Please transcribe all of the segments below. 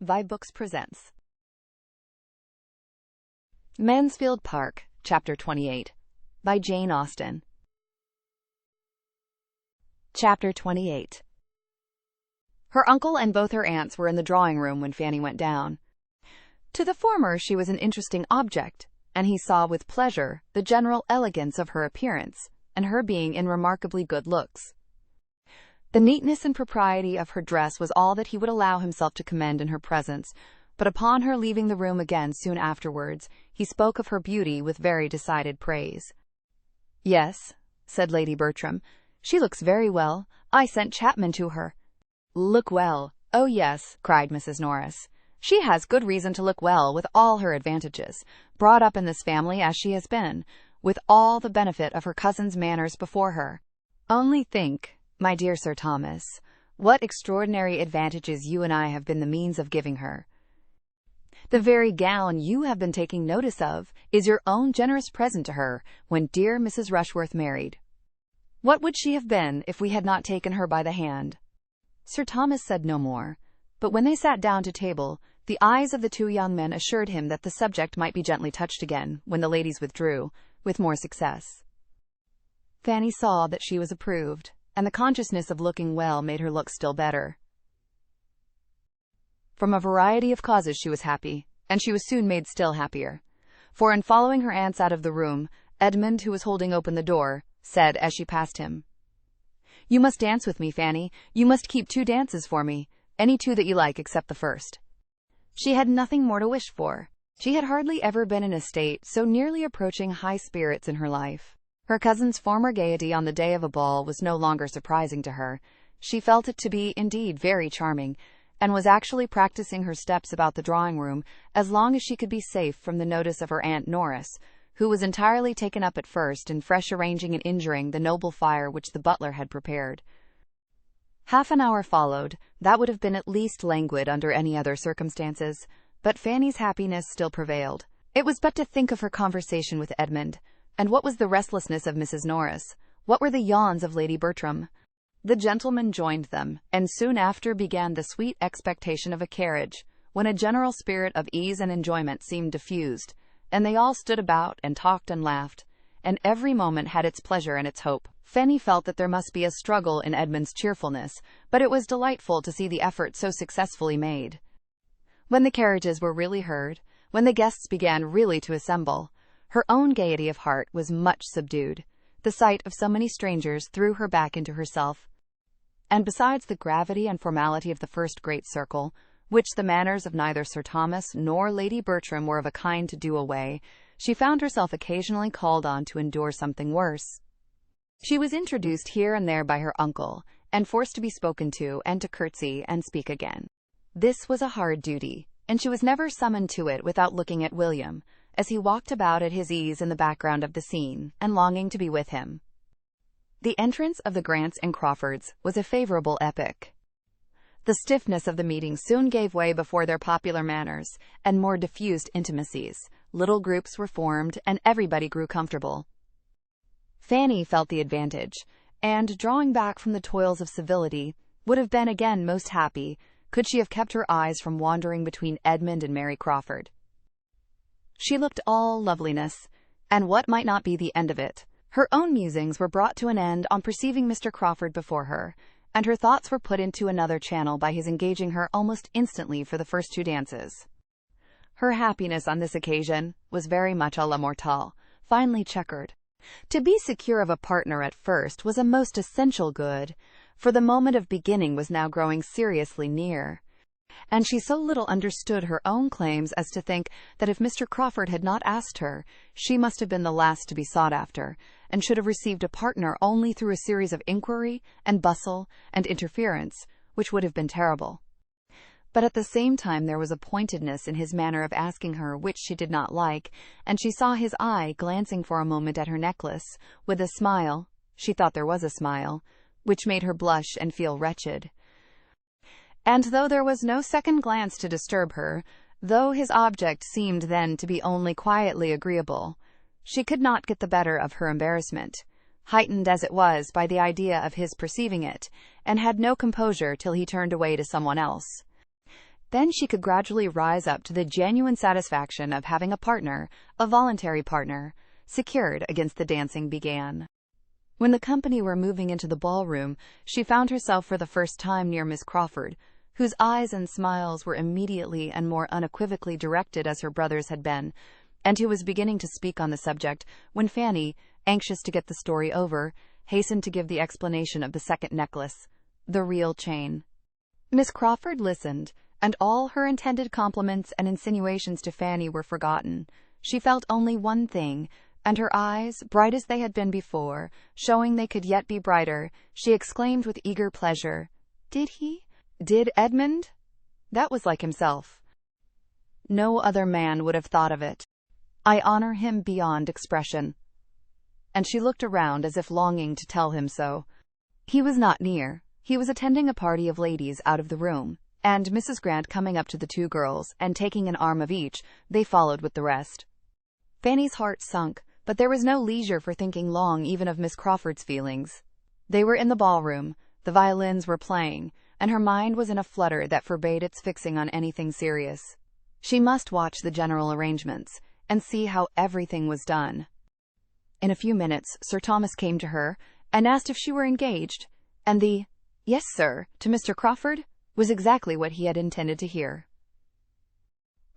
vibeBooks presents Mansfield Park, Chapter 28, by Jane Austen. Chapter 28. Her uncle and both her aunts were in the drawing-room when Fanny went down. To the former she was an interesting object, and he saw with pleasure the general elegance of her appearance, and her being in remarkably good looks. The neatness and propriety of her dress was all that he would allow himself to commend in her presence, but upon her leaving the room again soon afterwards, he spoke of her beauty with very decided praise. "Yes," said Lady Bertram, "she looks very well. I sent Chapman to her." "Look well? Oh yes," cried Mrs. Norris. "She has good reason to look well with all her advantages, brought up in this family as she has been, with all the benefit of her cousin's manners before her. Only think, my dear Sir Thomas, what extraordinary advantages you and I have been the means of giving her. The very gown you have been taking notice of is your own generous present to her when dear Mrs. Rushworth married. What would she have been if we had not taken her by the hand?" Sir Thomas said no more, but when they sat down to table, the eyes of the two young men assured him that the subject might be gently touched again when the ladies withdrew, with more success. Fanny saw that she was approved, and the consciousness of looking well made her look still better. From a variety of causes she was happy, and she was soon made still happier. For in following her aunts out of the room, Edmund, who was holding open the door, said as she passed him, "You must dance with me, Fanny. You must keep 2 dances for me, any 2 that you like except the first." She had nothing more to wish for. She had hardly ever been in a state so nearly approaching high spirits in her life. Her cousin's former gaiety on the day of a ball was no longer surprising to her. She felt it to be indeed very charming, and was actually practicing her steps about the drawing-room as long as she could be safe from the notice of her Aunt Norris, who was entirely taken up at first in fresh arranging and injuring the noble fire which the butler had prepared. Half an hour followed, that would have been at least languid under any other circumstances, but Fanny's happiness still prevailed. It was but to think of her conversation with Edmund, and what was the restlessness of Mrs. Norris? What were the yawns of Lady Bertram? The gentlemen joined them, and soon after began the sweet expectation of a carriage, when a general spirit of ease and enjoyment seemed diffused, and they all stood about and talked and laughed, and every moment had its pleasure and its hope. Fanny felt that there must be a struggle in Edmund's cheerfulness, but it was delightful to see the effort so successfully made. When the carriages were really heard, when the guests began really to assemble, her own gaiety of heart was much subdued. The sight of so many strangers threw her back into herself, and besides the gravity and formality of the first great circle, which the manners of neither Sir Thomas nor Lady Bertram were of a kind to do away, she found herself occasionally called on to endure something worse. She was introduced here and there by her uncle, and forced to be spoken to and to curtsy and speak again. This was a hard duty, and she was never summoned to it without looking at William, as he walked about at his ease in the background of the scene, and longing to be with him. The entrance of the Grants and Crawfords was a favourable epoch. The stiffness of the meeting soon gave way before their popular manners and more diffused intimacies. Little groups were formed, and everybody grew comfortable. Fanny felt the advantage, and, drawing back from the toils of civility, would have been again most happy could she have kept her eyes from wandering between Edmund and Mary Crawford. She looked all loveliness, and what might not be the end of it? Her own musings were brought to an end on perceiving Mr. Crawford before her, and her thoughts were put into another channel by his engaging her almost instantly for the first 2 dances. Her happiness on this occasion was very much à la mortale, finely checkered. To be secure of a partner at first was a most essential good, for the moment of beginning was now growing seriously near, and she so little understood her own claims as to think that if Mr. Crawford had not asked her, she must have been the last to be sought after, and should have received a partner only through a series of inquiry and bustle and interference, which would have been terrible. But at the same time there was a pointedness in his manner of asking her which she did not like, and she saw his eye glancing for a moment at her necklace, with a smile, she thought there was a smile, which made her blush and feel wretched. And though there was no second glance to disturb her, though his object seemed then to be only quietly agreeable, she could not get the better of her embarrassment, heightened as it was by the idea of his perceiving it, and had no composure till he turned away to someone else. Then she could gradually rise up to the genuine satisfaction of having a partner, a voluntary partner, secured against the dancing began. When the company were moving into the ballroom, she found herself for the first time near Miss Crawford, whose eyes and smiles were immediately and more unequivocally directed as her brother's had been, and who was beginning to speak on the subject when Fanny, anxious to get the story over, hastened to give the explanation of the second necklace, the real chain. Miss Crawford listened, and all her intended compliments and insinuations to Fanny were forgotten. She felt only one thing, and her eyes, bright as they had been before, showing they could yet be brighter, she exclaimed with eager pleasure, Did Edmund? That was like himself. No other man would have thought of it. I honor him beyond expression. And she looked around as if longing to tell him so. He was not near. He was attending a party of ladies out of the room, and Mrs. Grant coming up to the two girls, and taking an arm of each, they followed with the rest. Fanny's heart sunk, but there was no leisure for thinking long even of Miss Crawford's feelings. They were in the ballroom, the violins were playing, and her mind was in a flutter that forbade its fixing on anything serious. She must watch the general arrangements, and see how everything was done. In a few minutes, Sir Thomas came to her, and asked if she were engaged, and the "Yes, sir," to Mr. Crawford was exactly what he had intended to hear.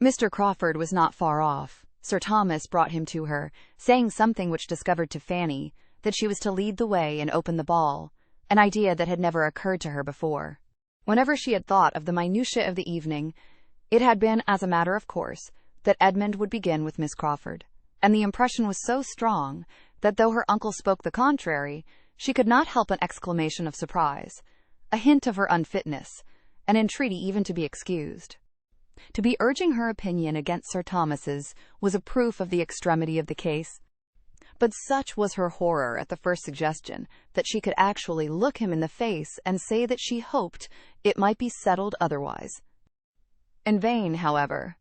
Mr. Crawford was not far off. Sir Thomas brought him to her, saying something which discovered to Fanny that she was to lead the way and open the ball, an idea that had never occurred to her before. Whenever she had thought of the minutiae of the evening, it had been as a matter of course that Edmund would begin with Miss Crawford, and the impression was so strong that though her uncle spoke the contrary, she could not help an exclamation of surprise, a hint of her unfitness, an entreaty even to be excused. To be urging her opinion against Sir Thomas's was a proof of the extremity of the case. But such was her horror at the first suggestion that she could actually look him in the face and say that she hoped it might be settled otherwise. In vain, however.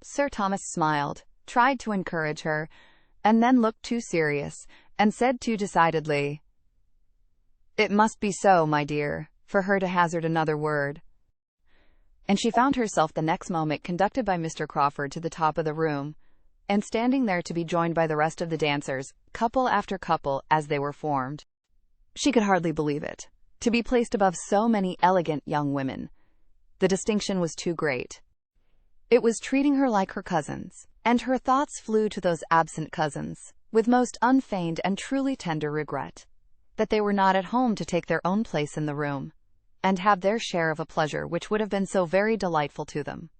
Sir Thomas smiled, tried to encourage her, and then looked too serious, and said too decidedly, "It must be so, my dear," for her to hazard another word. And she found herself the next moment conducted by Mr. Crawford to the top of the room, and standing there to be joined by the rest of the dancers, couple after couple, as they were formed. She could hardly believe it. To be placed above so many elegant young women. The distinction was too great. It was treating her like her cousins, and her thoughts flew to those absent cousins, with most unfeigned and truly tender regret, that they were not at home to take their own place in the room, and have their share of a pleasure which would have been so very delightful to them.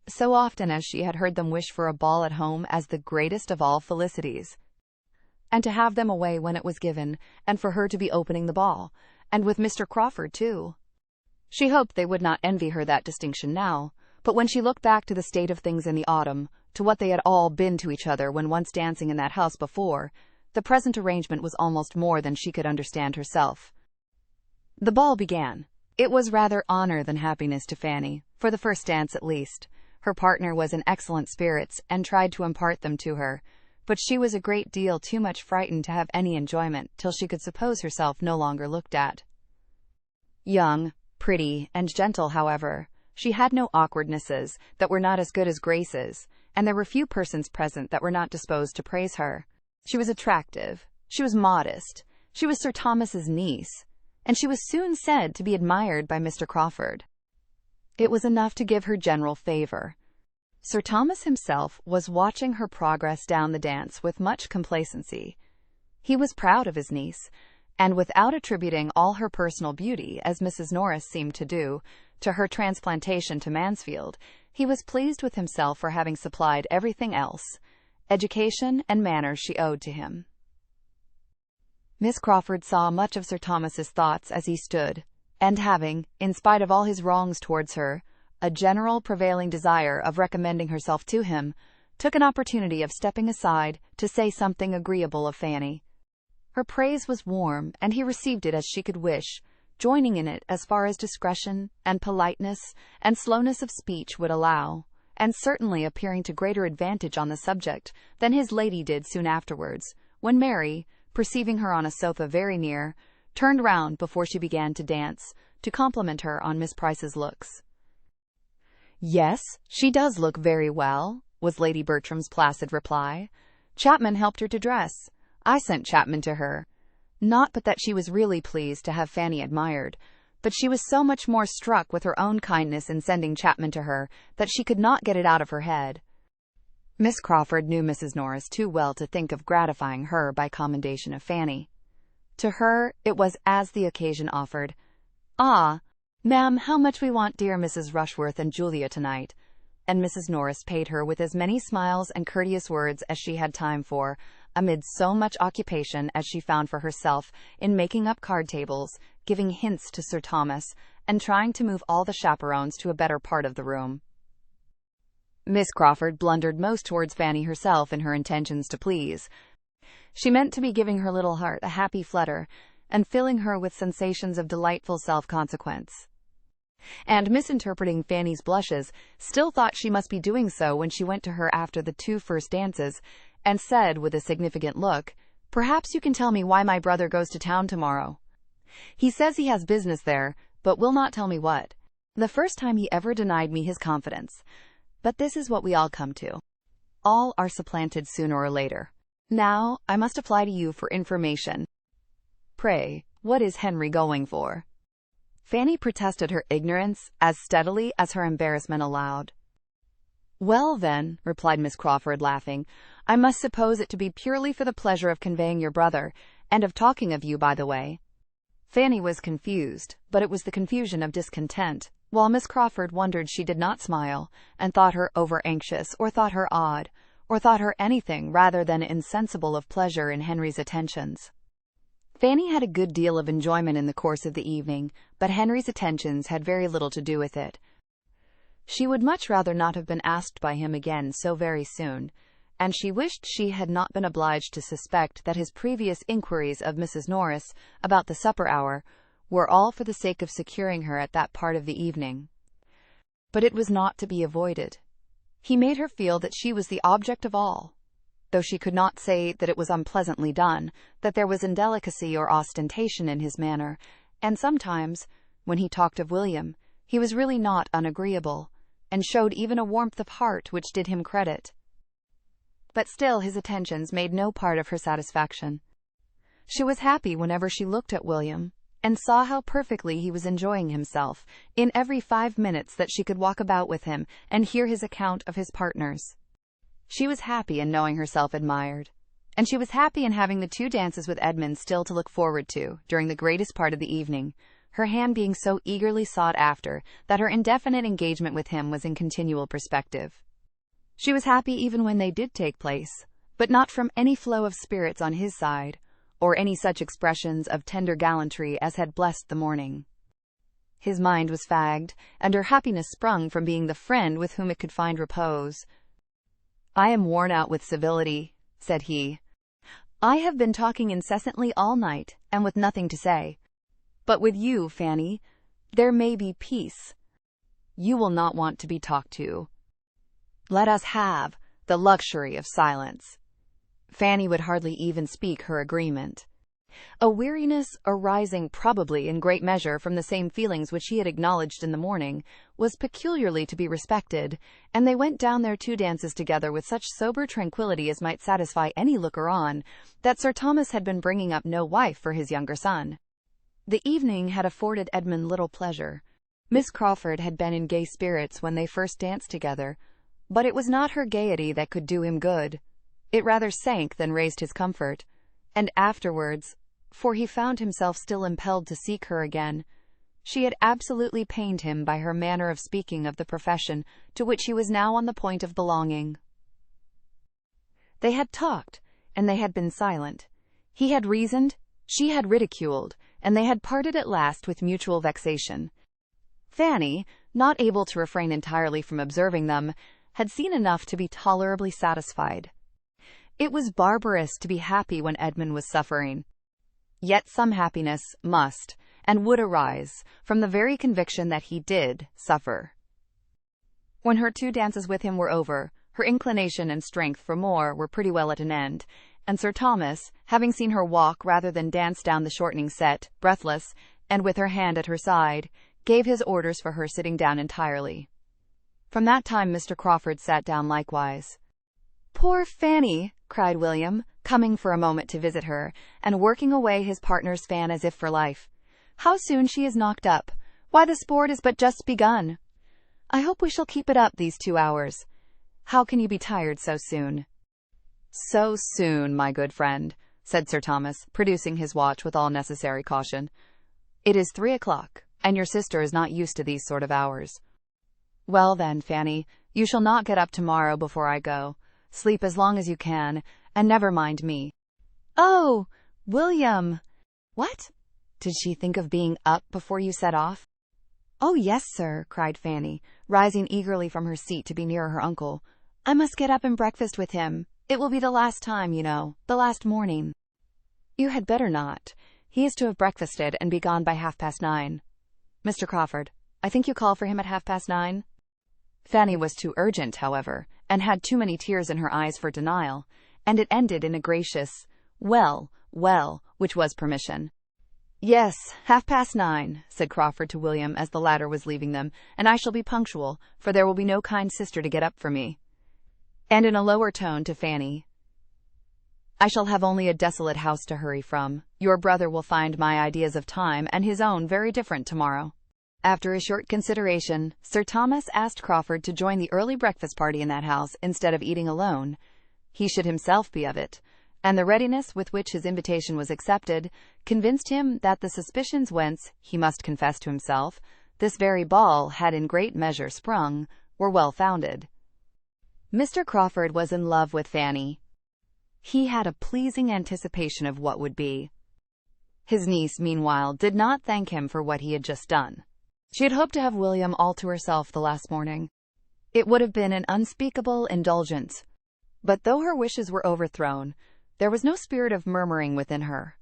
So often as she had heard them wish for a ball at home as the greatest of all felicities, and to have them away when it was given, and for her to be opening the ball, and with Mr. Crawford too. She hoped they would not envy her that distinction now, but when she looked back to the state of things in the autumn, to what they had all been to each other when once dancing in that house before, the present arrangement was almost more than she could understand herself. The ball began. It was rather honor than happiness to Fanny, for the first dance at least. Her partner was in excellent spirits, and tried to impart them to her, but she was a great deal too much frightened to have any enjoyment till she could suppose herself no longer looked at. Young, pretty, and gentle, however, she had no awkwardnesses that were not as good as graces, and there were few persons present that were not disposed to praise her. She was attractive, she was modest, she was Sir Thomas's niece, and she was soon said to be admired by Mr. Crawford. It was enough to give her general favor. Sir Thomas himself was watching her progress down the dance with much complacency. He was proud of his niece, and without attributing all her personal beauty, as Mrs. Norris seemed to do, to her transplantation to Mansfield, he was pleased with himself for having supplied everything else. Education and manners she owed to him. Miss Crawford saw much of Sir Thomas's thoughts as he stood, and having, in spite of all his wrongs towards her, a general prevailing desire of recommending herself to him, took an opportunity of stepping aside to say something agreeable of Fanny. Her praise was warm, and he received it as she could wish, joining in it as far as discretion and politeness and slowness of speech would allow, and certainly appearing to greater advantage on the subject than his lady did soon afterwards, when Mary, perceiving her on a sofa very near, turned round before she began to dance, to compliment her on Miss Price's looks. "Yes, she does look very well," was Lady Bertram's placid reply. "Chapman helped her to dress. I sent Chapman to her." Not but that she was really pleased to have Fanny admired, but she was so much more struck with her own kindness in sending Chapman to her that she could not get it out of her head. Miss Crawford knew Mrs. Norris too well to think of gratifying her by commendation of Fanny. To her, it was as the occasion offered. "Ah, ma'am, how much we want dear Mrs. Rushworth and Julia tonight," and Mrs. Norris paid her with as many smiles and courteous words as she had time for, amid so much occupation as she found for herself in making up card tables, giving hints to Sir Thomas, and trying to move all the chaperones to a better part of the room. Miss Crawford blundered most towards Fanny herself in her intentions to please. She meant to be giving her little heart a happy flutter, and filling her with sensations of delightful self-consequence. And misinterpreting Fanny's blushes, still thought she must be doing so when she went to her after the 2 first dances, and said with a significant look, "Perhaps you can tell me why my brother goes to town tomorrow. He says he has business there, but will not tell me what. The first time he ever denied me his confidence. But this is what we all come to. All are supplanted sooner or later. Now, I must apply to you for information. Pray, what is Henry going for?" Fanny protested her ignorance as steadily as her embarrassment allowed. "Well, then," replied Miss Crawford, laughing, "I must suppose it to be purely for the pleasure of conveying your brother, and of talking of you by the way." Fanny was confused, but it was the confusion of discontent, while Miss Crawford wondered she did not smile, and thought her over-anxious, or thought her odd, or thought her anything rather than insensible of pleasure in Henry's attentions. Fanny had a good deal of enjoyment in the course of the evening, but Henry's attentions had very little to do with it. She would much rather not have been asked by him again so very soon, and she wished she had not been obliged to suspect that his previous inquiries of Mrs. Norris about the supper hour were all for the sake of securing her at that part of the evening. But it was not to be avoided. He made her feel that she was the object of all, though she could not say that it was unpleasantly done, that there was indelicacy or ostentation in his manner, and sometimes, when he talked of William, he was really not unagreeable, and showed even a warmth of heart which did him credit. But still his attentions made no part of her satisfaction. She was happy whenever she looked at William, and saw how perfectly he was enjoying himself in every 5 minutes that she could walk about with him and hear his account of his partners. She was happy in knowing herself admired, and she was happy in having the 2 dances with Edmund still to look forward to during the greatest part of the evening, her hand being so eagerly sought after that her indefinite engagement with him was in continual perspective. She was happy even when they did take place, but not from any flow of spirits on his side, or any such expressions of tender gallantry as had blessed the morning. His mind was fagged, and her happiness sprung from being the friend with whom it could find repose. "I am worn out with civility," said he. "I have been talking incessantly all night, and with nothing to say. But with you, Fanny, there may be peace. You will not want to be talked to. Let us have the luxury of silence." Fanny would hardly even speak her agreement. A weariness, arising probably in great measure from the same feelings which he had acknowledged in the morning, was peculiarly to be respected, and they went down their 2 dances together with such sober tranquillity as might satisfy any looker-on, that Sir Thomas had been bringing up no wife for his younger son. The evening had afforded Edmund little pleasure. Miss Crawford had been in gay spirits when they first danced together, but it was not her gaiety that could do him good. It rather sank than raised his comfort, and afterwards, for he found himself still impelled to seek her again, she had absolutely pained him by her manner of speaking of the profession to which he was now on the point of belonging. They had talked, and they had been silent. He had reasoned, she had ridiculed, and they had parted at last with mutual vexation. Fanny, not able to refrain entirely from observing them, had seen enough to be tolerably satisfied. It was barbarous to be happy when Edmund was suffering. Yet some happiness must and would arise from the very conviction that he did suffer. When her 2 dances with him were over, her inclination and strength for more were pretty well at an end, and Sir Thomas, having seen her walk rather than dance down the shortening set, breathless, and with her hand at her side, gave his orders for her sitting down entirely. From that time Mr. Crawford sat down likewise. "Poor Fanny!" cried William, coming for a moment to visit her, and working away his partner's fan as if for life. "How soon she is knocked up! Why, the sport is but just begun. I hope we shall keep it up these 2 hours. How can you be tired so soon?" "So soon, my good friend," said Sir Thomas, producing his watch with all necessary caution. "It is 3 o'clock, and your sister is not used to these sort of hours." "Well then, Fanny, you shall not get up tomorrow before I go. Sleep as long as you can, and never mind me." "Oh, William!" "What? Did she think of being up before you set off?" "Oh, yes, sir," cried Fanny, rising eagerly from her seat to be near her uncle. "I must get up and breakfast with him. It will be the last time, you know, the last morning." "You had better not. He is to have breakfasted and be gone by 9:30. Mr. Crawford, I think you call for him at 9:30. Fanny was too urgent, however, and had too many tears in her eyes for denial, and it ended in a gracious, well, which was permission. "Yes, 9:30, said Crawford to William as the latter was leaving them, "and I shall be punctual, for there will be no kind sister to get up for me." And in a lower tone to Fanny, "I shall have only a desolate house to hurry from. Your brother will find my ideas of time and his own very different tomorrow." After a short consideration, Sir Thomas asked Crawford to join the early breakfast party in that house instead of eating alone. He should himself be of it, and the readiness with which his invitation was accepted convinced him that the suspicions whence, he must confess to himself, this very ball had in great measure sprung, were well founded. Mr. Crawford was in love with Fanny. He had a pleasing anticipation of what would be. His niece, meanwhile, did not thank him for what he had just done. She had hoped to have William all to herself the last morning. It would have been an unspeakable indulgence. But though her wishes were overthrown, there was no spirit of murmuring within her.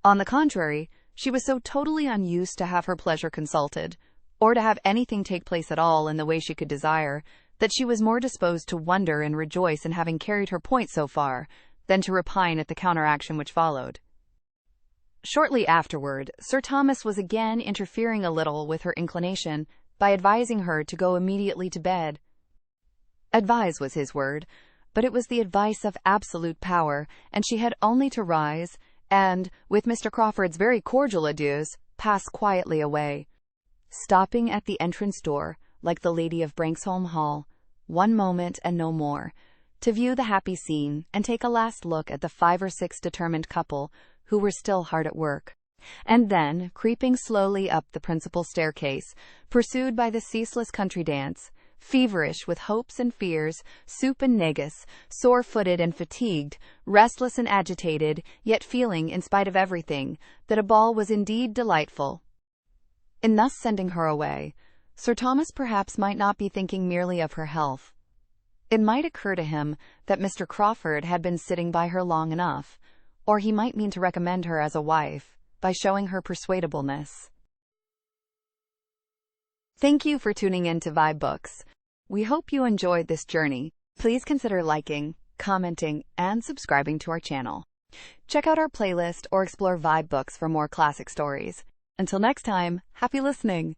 On the contrary, she was so totally unused to have her pleasure consulted, or to have anything take place at all in the way she could desire, that she was more disposed to wonder and rejoice in having carried her point so far, than to repine at the counteraction which followed. Shortly afterward, Sir Thomas was again interfering a little with her inclination by advising her to go immediately to bed. Advise was his word, but it was the advice of absolute power, and she had only to rise, and, with Mr. Crawford's very cordial adieus, pass quietly away, stopping at the entrance door, like the lady of Branksholme Hall, one moment and no more, to view the happy scene and take a last look at the 5 or 6 determined couple who were still hard at work, and then, creeping slowly up the principal staircase, pursued by the ceaseless country dance, feverish with hopes and fears, soup and negus, sore-footed and fatigued, restless and agitated, yet feeling, in spite of everything, that a ball was indeed delightful. In thus sending her away, Sir Thomas perhaps might not be thinking merely of her health. It might occur to him that Mr. Crawford had been sitting by her long enough, or he might mean to recommend her as a wife, by showing her persuadableness. Thank you for tuning in to vibeBooks. We hope you enjoyed this journey. Please consider liking, commenting, and subscribing to our channel. Check out our playlist or explore vibeBooks for more classic stories. Until next time, happy listening!